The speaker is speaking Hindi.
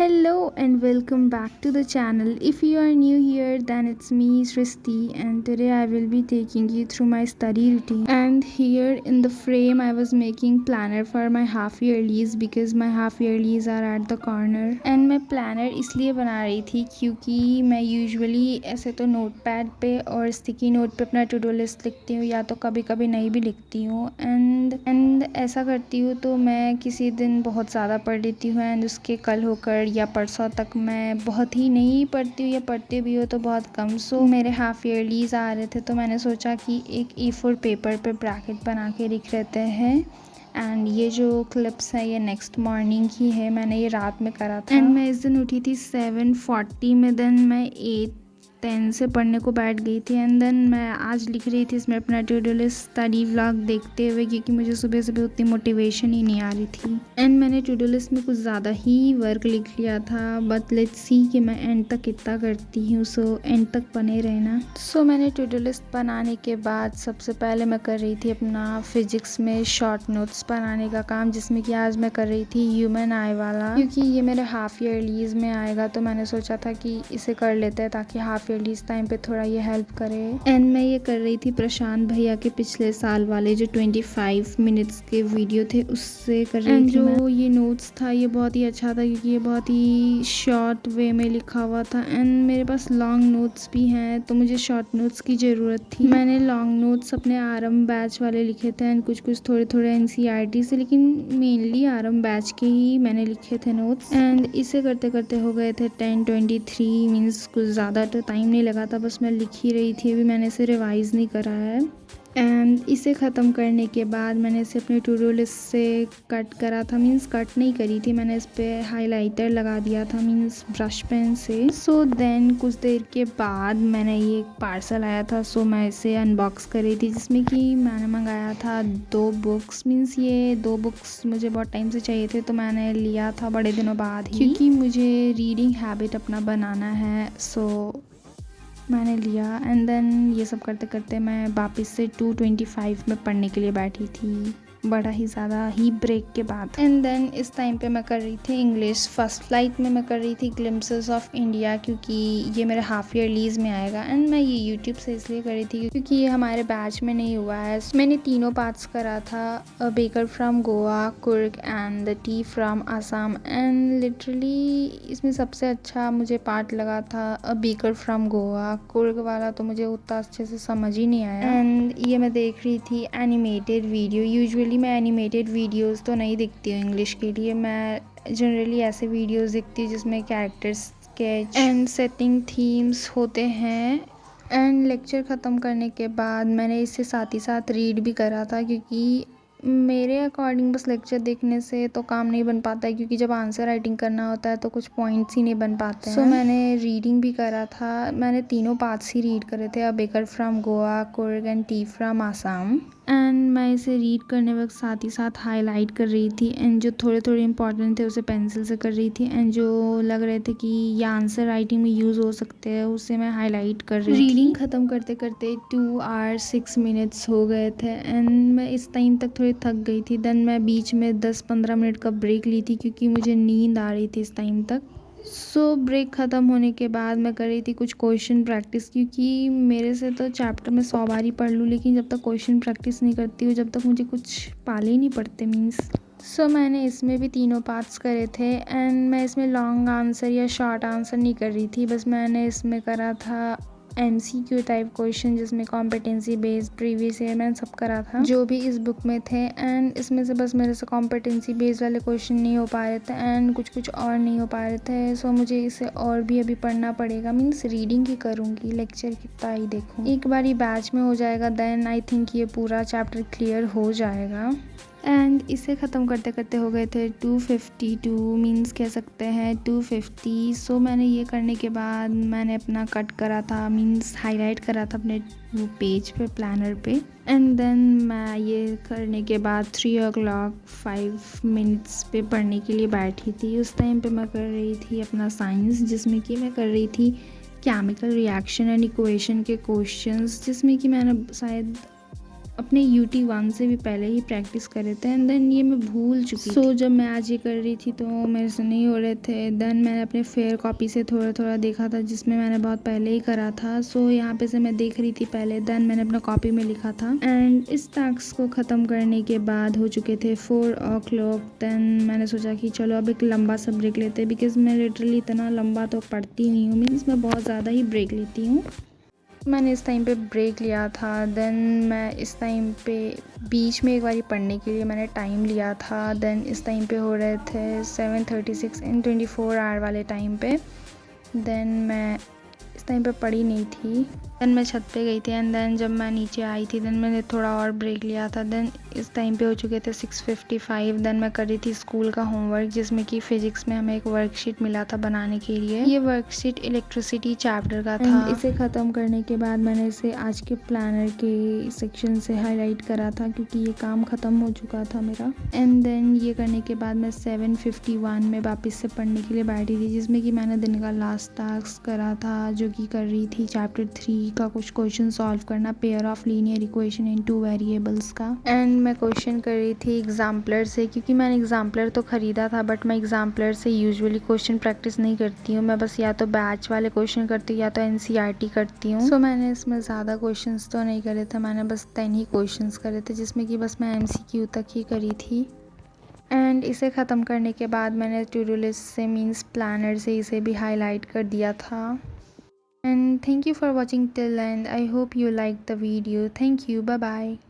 Hello and welcome back to the channel. If you are new here, then it's me Srishti, and today I will be taking you through my study routine. And here in the frame I was making planner for my half yearlies because my half yearlies are at the corner. And मैं planner इसलिए बना रही थी क्योंकि मैं यूजुअली ऐसे तो नोटपैड पे और स्टिकी नोट पे अपना टू डू लिस्ट लिखती हूँ या तो कभी कभी नहीं भी लिखती हूँ एंड ऐसा करती हूँ तो मैं किसी दिन बहुत ज़्यादा पढ़ लेती हूँ एंड उसके कल होकर या परसों तक मैं बहुत ही नहीं पढ़ती हूँ या पढ़ती भी हो तो बहुत कम। सो मेरे हाफ ईयरलीज आ रहे थे तो मैंने सोचा कि एक A4 पेपर पे ब्रैकेट बना के लिख लेते हैं। एंड ये जो क्लिप्स है ये नेक्स्ट मॉर्निंग की है, मैंने ये रात में करा था। एंड मैं इस दिन उठी थी 7:40 में, देन मैं 8:10 से पढ़ने को बैठ गई थी एंड देन मैं आज लिख रही थी इसमें अपना to do list study vlog देखते हुए क्योंकि मुझे सुबह सुबह उतनी मोटिवेशन ही नहीं आ रही थी। एंड मैंने टू डू लिस्ट में कुछ ज़्यादा ही वर्क लिख लिया था, बट लेट्स सी कि मैं एंड तक कितना करती हूँ। सो एंड तक बने रहना। सो मैंने टू डू लिस्ट बनाने के बाद सबसे पहले मैं कर रही थी अपना फिजिक्स में शॉर्ट नोट्स बनाने का काम, जिसमें कि आज मैं कर रही थी ह्यूमन आई वाला क्योंकि ये मेरे हाफ ईयरलीज में आएगा तो मैंने सोचा था कि इसे कर लेते हैं ताकि हाफ ईयरलीज टाइम पे थोड़ा ये हेल्प करे। एंड मैं ये कर रही थी प्रशांत भैया के पिछले साल वाले जो 25 मिनट्स के वीडियो थे उससे कर रही थी। जो ये नोट्स था ये बहुत ही अच्छा था क्योंकि ये बहुत ही शॉर्ट वे में लिखा हुआ था एंड मेरे पास लॉन्ग नोट्स भी हैं तो मुझे शॉर्ट नोट्स की ज़रूरत थी। मैंने लॉन्ग नोट्स अपने आरम बैच वाले लिखे थे एंड कुछ कुछ थोड़े थोड़े NCERT से, लेकिन मेनली आरम बैच के ही मैंने लिखे थे नोट्स। एंड इसे करते करते हो गए थे 10:23 मीन्स कुछ ज़्यादा तो टाइम नहीं लगा था, बस मैं लिख ही रही थी, अभी मैंने इसे रिवाइज़ नहीं करा है। एंड इसे ख़त्म करने के बाद मैंने इसे अपने टू डू लिस्ट से कट करा था, मीन्स कट नहीं करी थी, मैंने इस पर हाइलाइटर लगा दिया था मीन्स ब्रश पेन से। सो देन कुछ देर के बाद मैंने ये एक पार्सल आया था, सो मैं इसे अनबॉक्स कर रही थी जिसमें कि मैंने मंगाया था 2 बुक्स। मीन्स ये 2 बुक्स मुझे बहुत टाइम से चाहिए थे तो मैंने लिया था बड़े दिनों बाद ही क्योंकि मुझे रीडिंग हैबिट अपना बनाना है। सो मैंने लिया एंड देन ये सब करते करते मैं वापस से 2:25 में पढ़ने के लिए बैठी थी, बड़ा ही ज़्यादा ही ब्रेक के बाद। एंड देन इस टाइम पे मैं कर रही थी इंग्लिश। फर्स्ट फ्लाइट में मैं कर रही थी ग्लिम्पसेस ऑफ इंडिया क्योंकि ये मेरे हाफ ईयरलीज में आएगा एंड मैं ये यूट्यूब से इसलिए कर रही थी क्योंकि ये हमारे बैच में नहीं हुआ है। मैंने तीनों पार्ट्स करा था, a baker from Goa, Coorg and the T from Assam. And literally इसमें सबसे अच्छा मुझे पार्ट लगा था a baker from Goa. Coorg वाला तो मुझे उतना अच्छे से समझ ही नहीं आया। एंड ये मैं देख रही थी एनिमेटेड वीडियो। यूजुअली मैं एनिमेटेड वीडियोस तो नहीं देखती हूँ इंग्लिश के लिए, मैं जनरली ऐसे वीडियोस देखती हूँ जिसमें characters sketch and setting themes होते हैं। एंड लेक्चर ख़त्म करने के बाद मैंने इसे साथ ही साथ रीड भी करा था क्योंकि मेरे अकॉर्डिंग बस लेक्चर देखने से तो काम नहीं बन पाता है क्योंकि जब आंसर राइटिंग करना होता है तो कुछ पॉइंट्स ही नहीं बन पाते हैं। सो मैंने रीडिंग भी करा था, मैंने तीनों पार्ट्स ही रीड करे थे, a baker from Goa, Coorg and T from Assam. And मैं इसे रीड करने वक्त साथ ही साथ हाईलाइट कर रही थी एंड जो थोड़े थोड़े इंपॉर्टेंट थे उसे पेंसिल से कर रही थी एंड जो लग रहे थे कि ये आंसर राइटिंग में यूज़ हो सकते हैं उसे मैं हाईलाइट कर रही थी। रीडिंग ख़त्म करते करते 2 hours 6 minutes हो गए थे एंड मैं इस टाइम तक थोड़ी थक गई थी। देन मैं बीच में 10-15 मिनट का ब्रेक ली थी क्योंकि मुझे नींद आ रही थी इस टाइम तक। सो ब्रेक ख़त्म होने के बाद मैं कर रही थी कुछ क्वेश्चन प्रैक्टिस क्योंकि मेरे से तो चैप्टर में 100 बार ही पढ़ लूँ लेकिन जब तक क्वेश्चन प्रैक्टिस नहीं करती हूँ जब तक मुझे कुछ पाले ही नहीं पड़ते मीन्स। सो मैंने इसमें भी तीनों पार्ट्स करे थे एंड मैं इसमें लॉन्ग आंसर या शॉर्ट आंसर नहीं कर रही थी, बस मैंने इसमें करा था MCQ टाइप क्वेश्चन जिसमें कॉम्पिटेंसी बेस्ड प्रीवियस ईयर मैंने सब करा था जो भी इस बुक में थे। एंड इसमें से बस मेरे से कॉम्पिटेंसी बेस्ड वाले क्वेश्चन नहीं हो पा रहे थे एंड कुछ कुछ और नहीं हो पा रहे थे। सो मुझे इसे और भी अभी पढ़ना पड़ेगा, मीन्स रीडिंग ही करूँगी, लेक्चर कितना ही देखूँ। एक बार ही बैच में हो जाएगा देन आई थिंक ये पूरा चैप्टर क्लियर हो जाएगा। एंड इसे ख़त्म करते करते हो गए थे 2:52 मीन्स कह सकते हैं 2:50। सो मैंने ये करने के बाद मैंने अपना कट करा था, मीन्स हाईलाइट करा था अपने वो पेज पे प्लानर पे। एंड देन मैं ये करने के बाद 3 o'clock 5 minutes पे पढ़ने के लिए बैठी थी। उस टाइम पे मैं कर रही थी अपना साइंस जिसमें कि मैं कर रही थी केमिकल रिएक्शन एंड इक्वेशन के क्वेश्चंस, जिसमें कि मैंने शायद अपने UT1 से भी पहले ही प्रैक्टिस कर रहे थे एंड देन ये मैं भूल चुकी थी। जब मैं आज ये कर रही थी तो मेरे से नहीं हो रहे थे। देन मैंने अपने फेयर कॉपी से थोड़ा थोड़ा देखा था जिसमें मैंने बहुत पहले ही करा था। यहाँ पे से मैं देख रही थी पहले, देन मैंने अपना कॉपी में लिखा था एंड इस टास्क को ख़त्म करने के बाद हो चुके थे 4 o'clock। देन मैंने सोचा कि चलो अब एक लंबा सा ब्रेक लेते हैं, बिकॉज़ मैं लिटरली इतना लंबा तो पढ़ती नहीं हूँ, मीन्स मैं बहुत ज़्यादा ही ब्रेक लेती हूँ। मैंने इस टाइम पे ब्रेक लिया था। देन मैं इस टाइम पे बीच में एक बारी पढ़ने के लिए मैंने टाइम लिया था। देन इस टाइम पे हो रहे थे 7:36 इन 24 आवर वाले टाइम पे। देन मैं इस टाइम पे पढ़ी नहीं थी। देन मैं छत पे गई थी एंड देन जब मैं नीचे आई थी देन मैंने थोड़ा और ब्रेक लिया था। देन इस टाइम पे हो चुके थे 6:55। देन मैं कर रही थी स्कूल का होमवर्क, जिसमें कि फिजिक्स में हमें एक वर्कशीट मिला था बनाने के लिए। ये वर्कशीट इलेक्ट्रिसिटी चैप्टर का था। इसे ख़त्म करने के बाद मैंने इसे आज के प्लानर के सेक्शन से हाईलाइट करा था, क्योंकि ये काम ख़त्म हो चुका था मेरा। एंड देन ये करने के बाद मैं 7:51 में वापस से पढ़ने के लिए बैठी थी, जिसमें कि मैंने दिन का लास्ट टास्क करा था, जो कि कर रही थी चैप्टर 3 का कुछ क्वेश्चन सॉल्व करना, pair of linear equation in 2 variables का। एंड मैं क्वेश्चन कर रही थी एग्जाम्पलर से, क्योंकि मैंने एग्जाम्पलर तो ख़रीदा था बट मैं एग्जाम्पलर से यूजुअली क्वेश्चन प्रैक्टिस नहीं करती हूँ। मैं बस या तो बैच वाले क्वेश्चन करती हूँ या तो NCERT करती हूँ। सो मैंने इसमें ज़्यादा क्वेश्चन तो नहीं करे थे, मैंने बस 10 ही क्वेश्चन करे थे, जिसमें कि बस मैं MCQ तक ही करी थी। एंड इसे ख़त्म करने के बाद मैंने टू डू लिस्ट से मीन्स प्लानर से इसे भी हाईलाइट कर दिया था। And thank you for watching till end. I hope you liked the video. Thank you. Bye bye.